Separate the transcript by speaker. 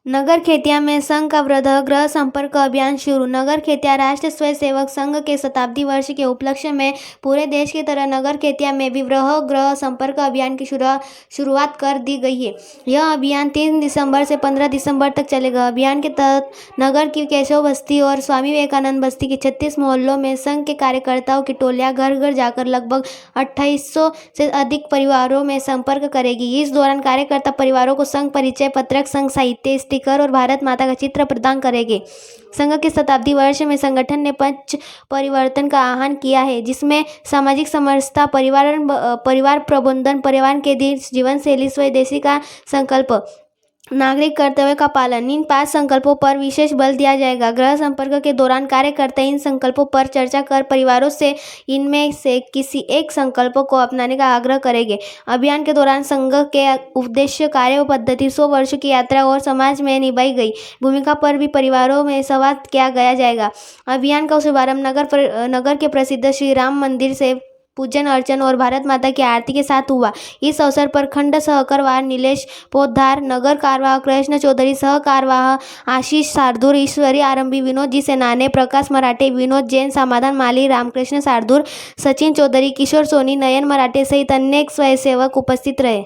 Speaker 1: नगर खेतिया में संघ का गृह संपर्क अभियान शुरू। नगर खेतिया राष्ट्रीय स्वयंसेवक संघ के शताब्दी वर्ष के उपलक्ष्य में पूरे देश की तरह नगर खेतिया में भी गृह संपर्क अभियान की शुरुआत कर दी गई है। यह अभियान 3 दिसंबर से 15 दिसंबर तक चलेगा। अभियान के तहत नगर की केशव बस्ती और स्वामी विवेकानंद बस्ती के 36 मोहल्लों में संघ के कार्यकर्ताओं की टोलियां घर घर जाकर लगभग 2800 से अधिक परिवारों में संपर्क करेगी। इस दौरान कार्यकर्ता परिवारों को संघ परिचय पत्रक, संघ साहित्य, स्टिकर और भारत माता का चित्र प्रदान करेंगे। संघ के शताब्दी वर्ष में संगठन ने पंच परिवर्तन का आह्वान किया है, जिसमें सामाजिक समरसता, परिवार प्रबंधन, पर्यावरण के जीवन शैली, स्वदेशी का संकल्प, नागरिक कर्तव्य का पालन, इन 5 संकल्पों पर विशेष बल दिया जाएगा। गृह संपर्क के दौरान कार्यकर्ता इन संकल्पों पर चर्चा कर परिवारों से इनमें से किसी एक संकल्प को अपनाने का आग्रह करेंगे। अभियान के दौरान संघ के उद्देश्य, कार्य व पद्धति, 100 वर्षों की यात्रा और समाज में निभाई गई भूमिका पर भी परिवारों में संवाद किया जाएगा। अभियान का शुभारंभ नगर के प्रसिद्ध श्री राम मंदिर से पूजन अर्चन और भारत माता की आरती के साथ हुआ। इस अवसर पर खंड सहकारवाह नीलेश पोद्दार, नगर कार्यवाह कृष्ण चौधरी, सह कार्यवाह आशीष सारधूर, ईश्वरी आरंभी, विनोद जी सेनाने, प्रकाश मराठे, विनोद जैन, समाधान माली, रामकृष्ण सारधूर, सचिन चौधरी, किशोर सोनी, नयन मराठे सहित अनेक स्वयंसेवक उपस्थित रहे।